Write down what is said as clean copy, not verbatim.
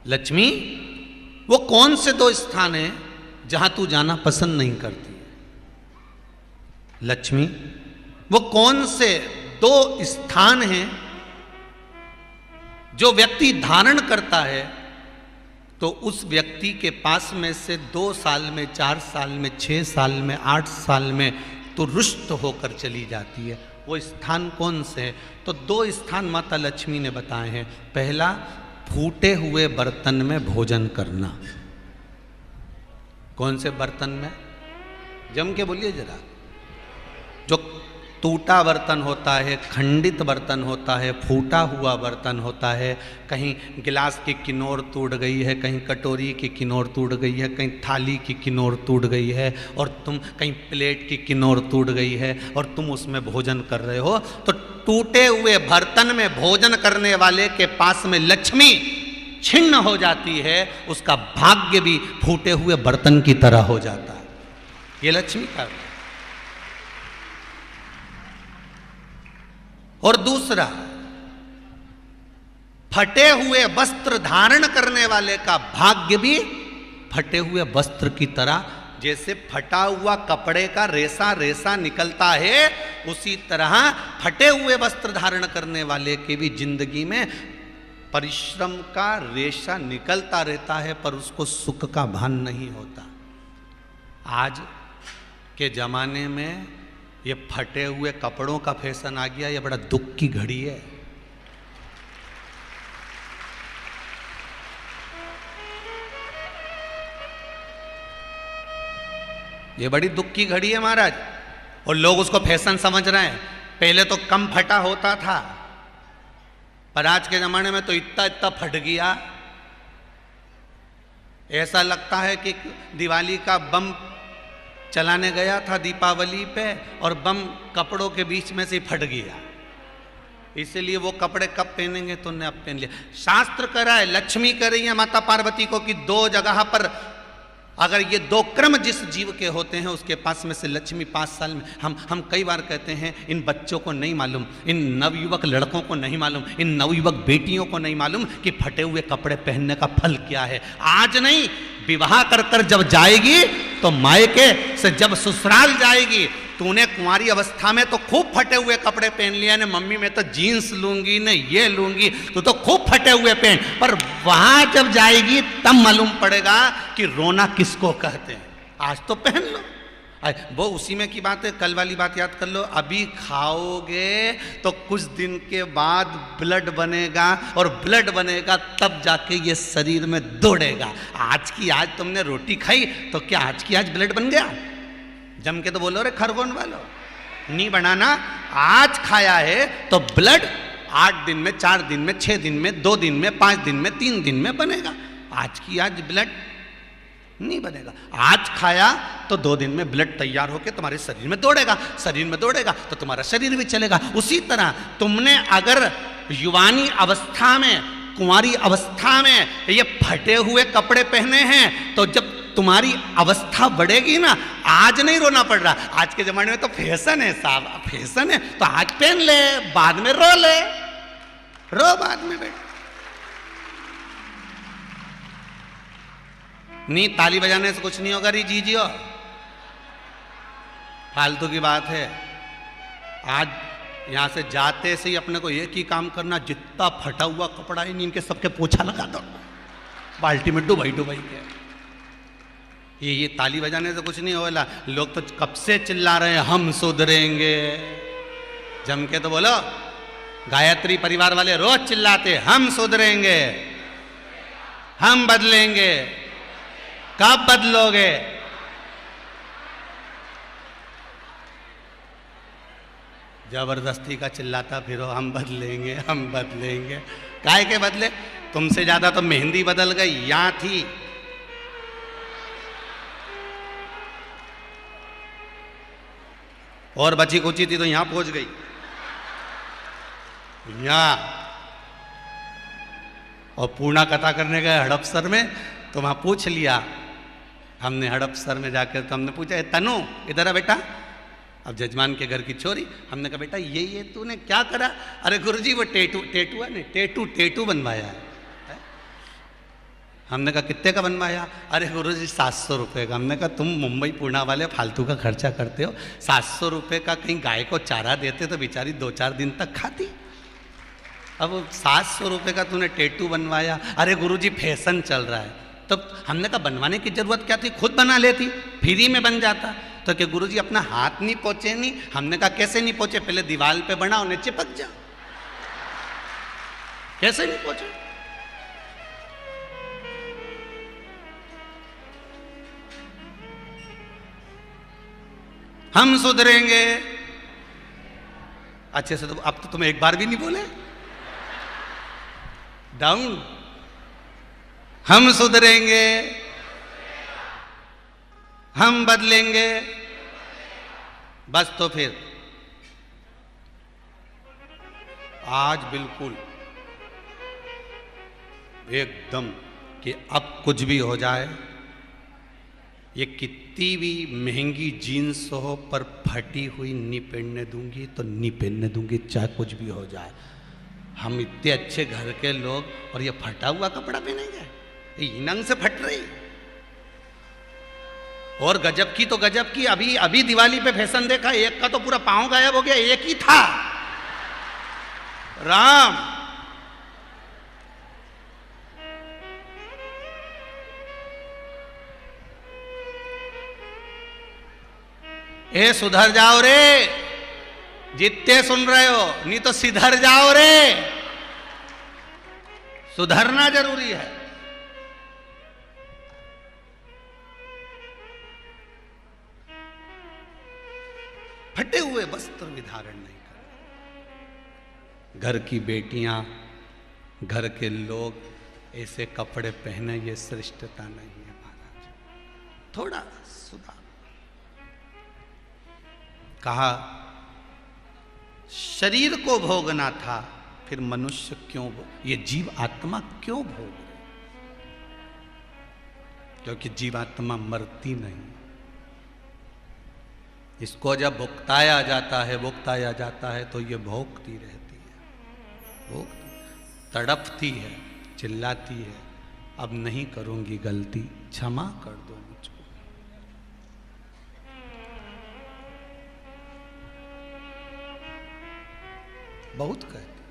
लक्ष्मी, वो कौन से दो स्थान हैं जहां तू जाना पसंद नहीं करती है? लक्ष्मी, वो कौन से दो स्थान हैं जो व्यक्ति धारण करता है तो उस व्यक्ति के पास में से 2 साल में, 4 साल में, 6 साल में, 8 साल में तो रुष्ट होकर चली जाती है? वो स्थान कौन से हैं? तो 2 स्थान माता लक्ष्मी ने बताए हैं। पहला, फूटे हुए बर्तन में भोजन करना। कौन से बर्तन में? जम के बोलिए जरा। जो टूटा बर्तन होता है, खंडित बर्तन होता है, फूटा हुआ बर्तन होता है, कहीं गिलास की किनोर टूट गई है, कहीं कटोरी की किनोर टूट गई है, कहीं थाली की किनोर टूट गई है, और तुम कहीं प्लेट की किनोर टूट गई है और तुम उसमें भोजन कर रहे हो, तो टूटे हुए बर्तन में भोजन करने वाले के पास में लक्ष्मी छिन्न हो जाती है, उसका भाग्य भी फूटे हुए बर्तन की तरह हो जाता है। ये लक्ष्मी का। और दूसरा, फटे हुए वस्त्र धारण करने वाले का भाग्य भी फटे हुए वस्त्र की तरह, जैसे फटा हुआ कपड़े का रेसा रेसा निकलता है, उसी तरह फटे हुए वस्त्र धारण करने वाले के भी जिंदगी में परिश्रम का रेशा निकलता रहता है, पर उसको सुख का भान नहीं होता। आज के जमाने में ये फटे हुए कपड़ों का फैशन आ गया, ये बड़ा दुख की घड़ी है। ये बड़ी दुख की घड़ी है महाराज, और लोग उसको फैशन समझ रहे हैं। पहले तो कम फटा होता था, पर आज के जमाने में तो इतना इतना फट गया, ऐसा लगता है कि दिवाली का बम चलाने गया था दीपावली पे और बम कपड़ों के बीच में से फट गया। इसलिए वो कपड़े कब पहनेंगे तो ने अब पहन लिया। शास्त्र कह रहा है, लक्ष्मी कह रही है माता पार्वती को कि 2 जगह पर अगर ये 2 क्रम जिस जीव के होते हैं उसके पास में से लक्ष्मी 5 साल में, हम कई बार कहते हैं इन बच्चों को नहीं मालूम, इन नवयुवक लड़कों को नहीं मालूम, इन नवयुवक बेटियों को नहीं मालूम कि फटे हुए कपड़े पहनने का फल क्या है। आज नहीं, विवाह कर कर जब जाएगी तो मायके से जब ससुराल जाएगी, तूने कुंवारी अवस्था में तो खूब फटे हुए कपड़े पहन लिया ने, मम्मी मैं तो जीन्स लूंगी ने, ये लूंगी, तो खूब फटे हुए पहन, पर वहां जब जाएगी तब मालूम पड़ेगा कि रोना किसको कहते हैं। आज तो पहन लो, वो उसी में की बात है। कल वाली बात याद कर लो, अभी खाओगे तो कुछ दिन के बाद ब्लड बनेगा, और ब्लड बनेगा तब जाके ये शरीर में दौड़ेगा। आज की आज तुमने रोटी खाई तो क्या आज की आज ब्लड बन गया? जम के तो बोलो रे खरगोन वालों, नहीं बनाना। आज खाया है तो ब्लड 8 दिन में, 4 दिन में, 6 दिन में, 2 दिन में, 5 दिन में, 3 दिन में बनेगा। आज की आज ब्लड नहीं बनेगा। आज खाया तो 2 दिन में ब्लड तैयार होकर तुम्हारे शरीर में दौड़ेगा, शरीर में दौड़ेगा तो तुम्हारा शरीर भी चलेगा। उसी तरह तुमने अगर युवानी अवस्था में, कुंवारी अवस्था में ये फटे हुए कपड़े पहने हैं, तो जब तुम्हारी अवस्था बढ़ेगी ना, आज नहीं रोना पड़ रहा। आज के जमाने में तो फैशन है साहब, फैशन है तो आज पहन ले, बाद में रो ले, रो बाद में बैठ। नहीं, ताली बजाने से कुछ नहीं होगा री जीजियो, फालतू की बात है। आज यहां से जाते से ही अपने को एक ही काम करना, जितना फटा हुआ कपड़ा है इनके सबके पोछा लगा दो, बाल्टी में डुबाई डुबाई के। ये ताली बजाने से कुछ नहीं होगा। लोग तो कब से चिल्ला रहे हैं हम सुधरेंगे, जम के तो बोलो। गायत्री परिवार वाले रोज चिल्लाते हम सुधरेंगे, हम बदलेंगे। कब बदलोगे? जबरदस्ती का चिल्लाता फिरो हम बदलेंगे, हम बदलेंगे। काहे के बदले? तुमसे ज्यादा तो मेहंदी बदल गई, यहां थी। और बची कुची थी तो यहां पहुंच गई। यहां और पूर्णा कथा करने गए हड़पसर में, तो वहां पूछ लिया हमने हड़पसर में जाकर, तो हमने पूछा तनु इधर आ बेटा। अब जजमान के घर की छोरी, हमने कहा बेटा ये तूने क्या करा? अरे गुरुजी वो टेटू है नहीं, टेटू बनवाया है। हमने कहा कितने का बनवाया? अरे गुरुजी 700 रुपये का। हमने कहा तुम मुंबई पुणे वाले फालतू का खर्चा करते हो, 700 रुपये का कहीं गाय को चारा देते तो बेचारी 2-4 दिन तक खाती। अब 700 रुपये का तूने टैटू बनवाया। अरे गुरुजी फैशन चल रहा है। तब हमने कहा बनवाने की जरूरत क्या थी, खुद बना लेती, फ्री में बन जाता। तो कि गुरुजी अपना हाथ नहीं पहुंचे नहीं। हमने कहा कैसे नहीं पहुंचे? पहले दीवार पे बना, उन्हें चिपक जा। कैसे नहीं पहुंचे? हम सुधरेंगे। अच्छे से तो अब तो तुम एक बार भी नहीं बोले। डाउन। हम सुधरेंगे, हम बदलेंगे। बस तो फिर आज बिल्कुल एकदम कि अब कुछ भी हो जाए, ये कितनी भी महंगी जीन्स हो पर फटी हुई नहीं पहनने दूंगी तो नहीं पहनने दूंगी, चाहे कुछ भी हो जाए। हम इतने अच्छे घर के लोग और ये फटा हुआ कपड़ा पहनेंगे? ये नंग से फट रही। और गजब की तो गजब की, अभी अभी दिवाली पे फैशन देखा, एक का तो पूरा पांव गायब हो गया, एक ही था। राम ए सुधर जाओ रे, जितने सुन रहे हो, नहीं तो सिधर जाओ रे। सुधरना जरूरी है। फटे हुए वस्त्र विधारण नहीं कर। घर की बेटियां, घर के लोग ऐसे कपड़े पहने, ये श्रेष्ठता नहीं है महाराज। थोड़ा सुधार। कहा शरीर को भोगना था, फिर मनुष्य क्यों ये जीव आत्मा क्यों भोग रहे? क्योंकि जीवात्मा मरती नहीं। इसको जब भुगताया जाता है तो ये भोगती रहती है, तड़पती है, चिल्लाती है, अब नहीं करूंगी गलती, क्षमा कर दो मुझको। बहुत कहती।